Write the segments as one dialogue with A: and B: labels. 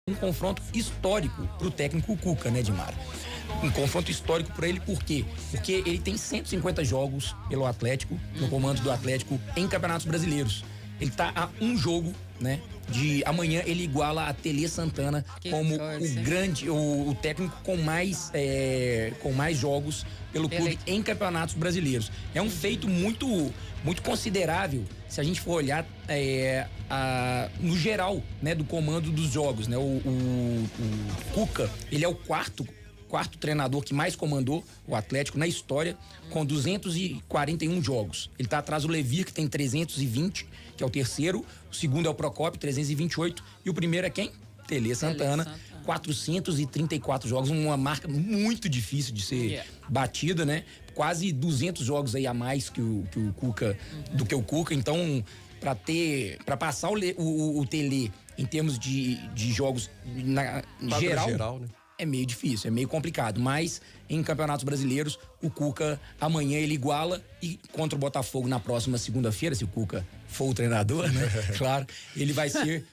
A: um confronto histórico pro técnico Cuca, né, Edmar? Um confronto histórico para ele, por quê? Porque ele tem 150 jogos pelo Atlético, no comando do Atlético, em campeonatos brasileiros. Ele tá a um jogo, né? De amanhã ele iguala a Tele Santana como o técnico com mais jogos pelo clube em campeonatos brasileiros. É um feito muito considerável se a gente for olhar no geral, né, do comando dos jogos, né? O Cuca, ele é o quarto treinador que mais comandou o Atlético na história, com 241 jogos. Ele tá atrás do Levir, que tem 320, que é o terceiro. O segundo é o Procópio, 328. E o primeiro é quem? Tele Santana. 434 jogos, uma marca muito difícil de ser batida, né? Quase 200 jogos aí a mais que o Cuca, do que o Cuca. Então, para passar o Tele em termos de jogos geral, né? É meio difícil, é meio complicado, mas em campeonatos brasileiros, o Cuca amanhã ele iguala, e contra o Botafogo na próxima segunda-feira, se o Cuca for o treinador, né? Claro, ele vai ser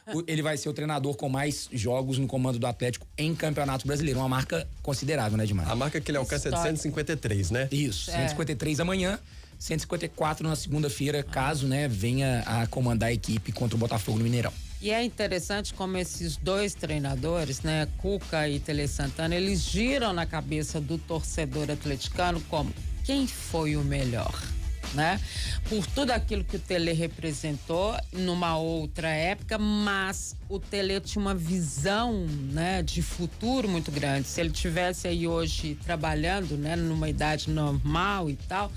A: o treinador com mais jogos no comando do Atlético em campeonatos brasileiros, uma marca considerável, né, Edmar?
B: A marca que ele alcança é de 153, né?
A: Isso, 153 amanhã, 154 na segunda-feira, caso, né, venha a comandar a equipe contra o Botafogo no Mineirão.
C: E é interessante como esses dois treinadores, né, Cuca e Tele Santana, eles giram na cabeça do torcedor atleticano como quem foi o melhor, né? Por tudo aquilo que o Tele representou numa outra época, mas o Tele tinha uma visão, né, de futuro muito grande. Se ele tivesse aí hoje trabalhando, né, numa idade normal e tal,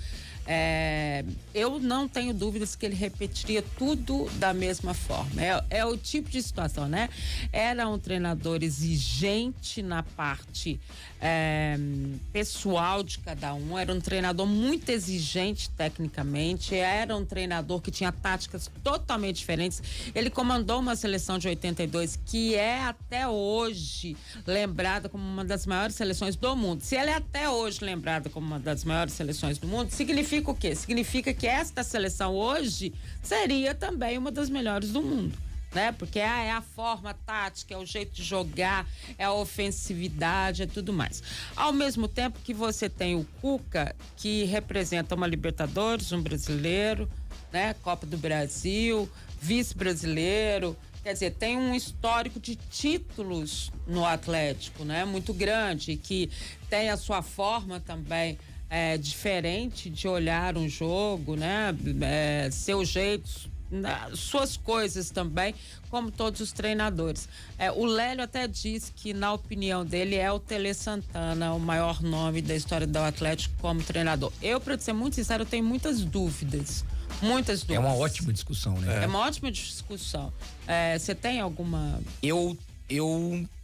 C: eu não tenho dúvidas que ele repetiria tudo da mesma forma. É o tipo de situação, né? Era um treinador exigente na parte pessoal de cada um, era um treinador muito exigente tecnicamente, era um treinador que tinha táticas totalmente diferentes. Ele comandou uma seleção de 82 que é até hoje lembrada como uma das maiores seleções do mundo. Se ela é até hoje lembrada como uma das maiores seleções do mundo, significa o quê? Significa que esta seleção hoje seria também uma das melhores do mundo, né? Porque é a forma tática, é o jeito de jogar, é a ofensividade, é tudo mais. Ao mesmo tempo que você tem o Cuca, que representa uma Libertadores, um brasileiro, né? Copa do Brasil, vice-brasileiro, quer dizer, tem um histórico de títulos no Atlético, né? Muito grande, que tem a sua forma também diferente de olhar um jogo, né? Seus jeitos, suas coisas também, como todos os treinadores. O Lélio até diz que, na opinião dele, é o Tele Santana o maior nome da história do Atlético como treinador. Eu, para ser muito sincero, tenho muitas dúvidas. Muitas dúvidas.
A: É uma ótima discussão, né?
C: É uma ótima discussão. Você tem alguma...
A: Eu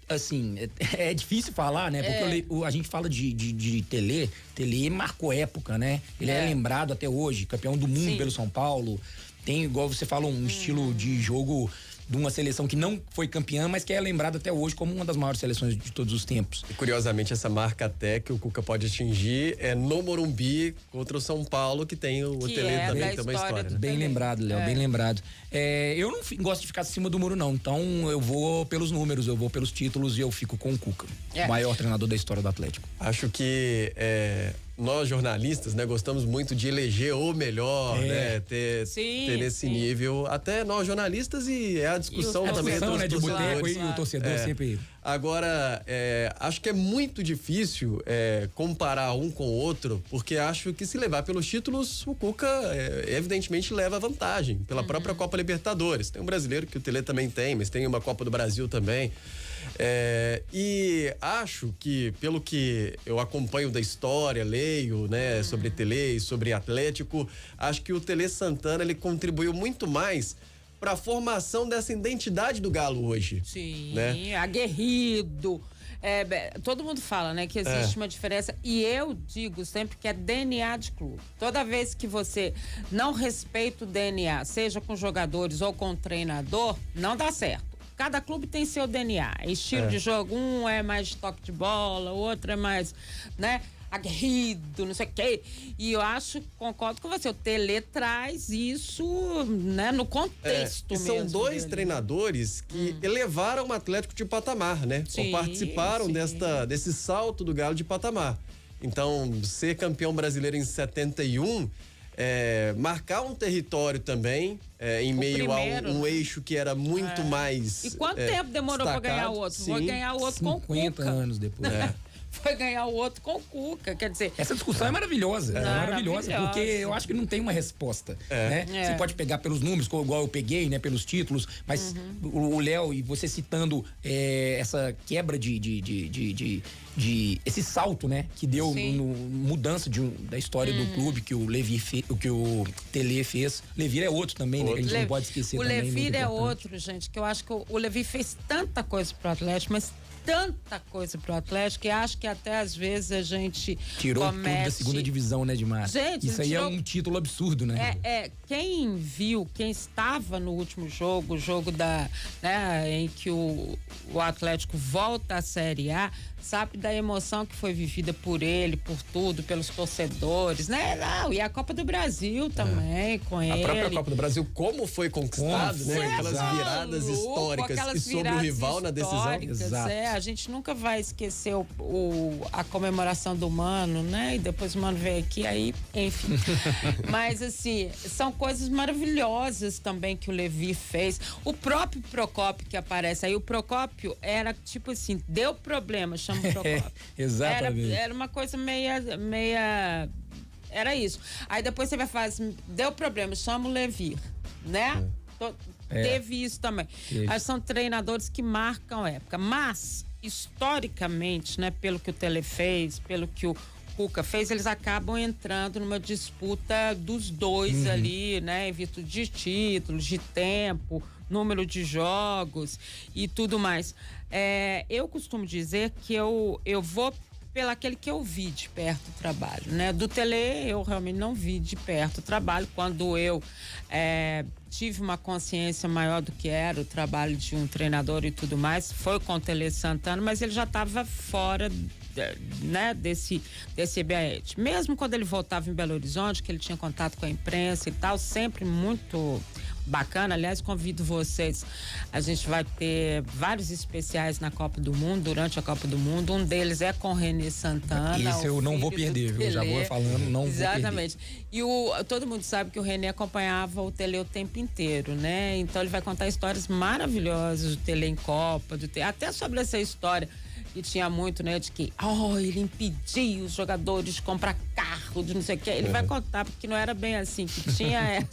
A: assim, é difícil falar, né? Porque a gente fala de Tele marcou época, né? Ele é lembrado até hoje, campeão do mundo pelo São Paulo. Tem, igual você falou, um estilo de jogo de uma seleção que não foi campeã, mas que é lembrada até hoje como uma das maiores seleções de todos os tempos.
B: E curiosamente, essa marca até que o Cuca pode atingir é no Morumbi contra o São Paulo, que tem o Tele também, tem uma história. Né?
A: Bem lembrado, Léo, bem lembrado. Eu não gosto de ficar acima do muro, não. Então eu vou pelos números, eu vou pelos títulos e eu fico com o Cuca, o maior treinador da história do Atlético.
B: Acho que nós jornalistas, né, gostamos muito de eleger o melhor, né, ter nesse nível, até nós jornalistas, e a discussão também entre os
A: de boteco e o torcedor sempre.
B: Agora, acho que é muito difícil comparar um com o outro, porque acho que se levar pelos títulos, o Cuca evidentemente leva vantagem pela própria Copa Libertadores. Tem um brasileiro que o Tele também tem, mas tem uma Copa do Brasil também. E acho que, pelo que eu acompanho da história, leio, né, sobre Tele e sobre Atlético, acho que o Tele Santana, ele contribuiu muito mais para a formação dessa identidade do Galo hoje.
C: Sim,
B: né?
C: Aguerrido. Todo mundo fala, né, que existe uma diferença, e eu digo sempre que é DNA de clube. Toda vez que você não respeita o DNA, seja com jogadores ou com treinador, não dá certo. Cada clube tem seu DNA, estilo de jogo, um é mais de toque de bola, o outro é mais, né? aguerrido, não sei o quê. E eu concordo com você, o Tele traz isso, né, no contexto mesmo.
B: São dois
C: dele.
B: treinadores que elevaram o Atlético de patamar, né?
C: Sim,
B: ou participaram desse salto do Galo de patamar. Então, ser campeão brasileiro em 71, marcar um território também, em meio a um eixo que era muito mais.
C: E quanto tempo demorou para ganhar o outro?
B: Sim,
C: Foi ganhar o outro com o Cuca.
A: 50 anos depois.
C: Foi ganhar o outro com o Cuca, quer dizer...
A: Essa discussão é maravilhosa, maravilhosa, porque eu acho que não tem uma resposta, né? Você pode pegar pelos números, igual eu peguei, né? Pelos títulos, mas o Léo e você citando essa quebra esse salto, né? Que deu mudança da história do clube que o que o Tele fez. Levir é outro também, né? Que a gente não pode esquecer também.
C: O Levir é outro, gente, que eu acho que o Levir fez tanta coisa pro Atlético, mas tanta coisa pro Atlético que acho que até às vezes a gente
A: tirou tudo da segunda divisão, né, Edmar?
C: Gente,
A: isso aí é um título absurdo, né?
C: Quem viu, quem estava no último jogo, o jogo em que o Atlético volta à Série A, sabe da emoção que foi vivida por ele, por tudo, pelos torcedores, né? E a Copa do Brasil também, com ele.
B: A própria Copa do Brasil, como foi conquistado, né? Aquelas viradas históricas e sobre o rival na decisão.
A: Exato.
C: A gente nunca vai esquecer a comemoração do Mano, né? E depois o Mano veio aqui, aí, enfim. Mas, assim, são coisas maravilhosas também que o Levir fez. O próprio Procópio que aparece aí, o Procópio era tipo assim, deu problema, chama o Procópio.
A: Exatamente.
C: Era uma coisa meia... Era isso. Aí depois você vai falar assim, deu problema, chama o Levir, né? Teve isso também. Aí são treinadores que marcam época. Mas, historicamente, né, pelo que o Tele fez, pelo que o Cuca fez, eles acabam entrando numa disputa dos dois ali, né? Em virtude de títulos, de tempo, número de jogos e tudo mais. Eu costumo dizer que eu vou pelo aquele que eu vi de perto o trabalho, né? Do Tele, eu realmente não vi de perto o trabalho. Quando eu tive uma consciência maior do que era o trabalho de um treinador e tudo mais, foi com o Tele Santana, mas ele já estava fora, né, desse ambiente. Mesmo quando ele voltava em Belo Horizonte, que ele tinha contato com a imprensa e tal, sempre muito bacana. Aliás, convido vocês, a gente vai ter vários especiais na Copa do Mundo, durante a Copa do Mundo. Um deles é com o René Santana.
A: Isso eu não vou perder, viu? Já vou falando, não vou perder.
C: Exatamente. E todo mundo sabe que o René acompanhava o Tele o tempo inteiro, né? Então ele vai contar histórias maravilhosas do Tele em Copa, até sobre essa história que tinha muito, né, de que ele impedia os jogadores de comprar carro, de não sei o que. Ele vai contar, porque não era bem assim, que tinha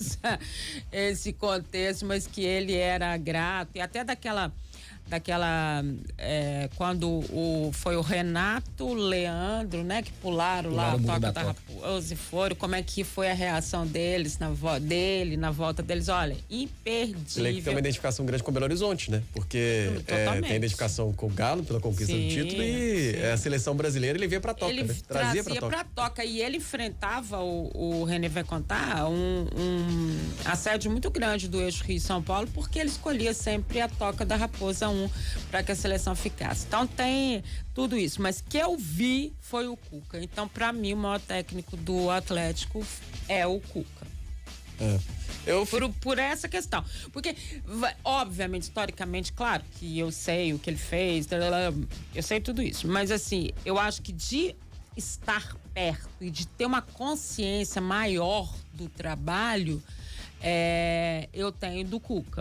C: esse contexto, mas que ele era grato, e até daquela quando foi o Renato, o Leandro, né, que pularam lá a Toca da Raposa e foram, como é que foi a reação deles na volta deles? Olha, imperdível.
B: Ele tem uma identificação grande com o Belo Horizonte, né? Porque tem identificação com o Galo pela conquista do título e a seleção brasileira ele veio pra Toca,
C: ele
B: né? Trazia pra
C: Toca. E ele enfrentava, o René vai contar, um assédio muito grande do eixo Rio-São Paulo, porque ele escolhia sempre a Toca da Raposa 1 para que a seleção ficasse. Então tem tudo isso, mas que eu vi foi o Cuca. Então, para mim, o maior técnico do Atlético é o Cuca. Por essa questão. Porque, obviamente, historicamente, claro que eu sei o que ele fez, eu sei tudo isso, mas assim, eu acho que de estar perto e de ter uma consciência maior do trabalho, eu tenho do Cuca.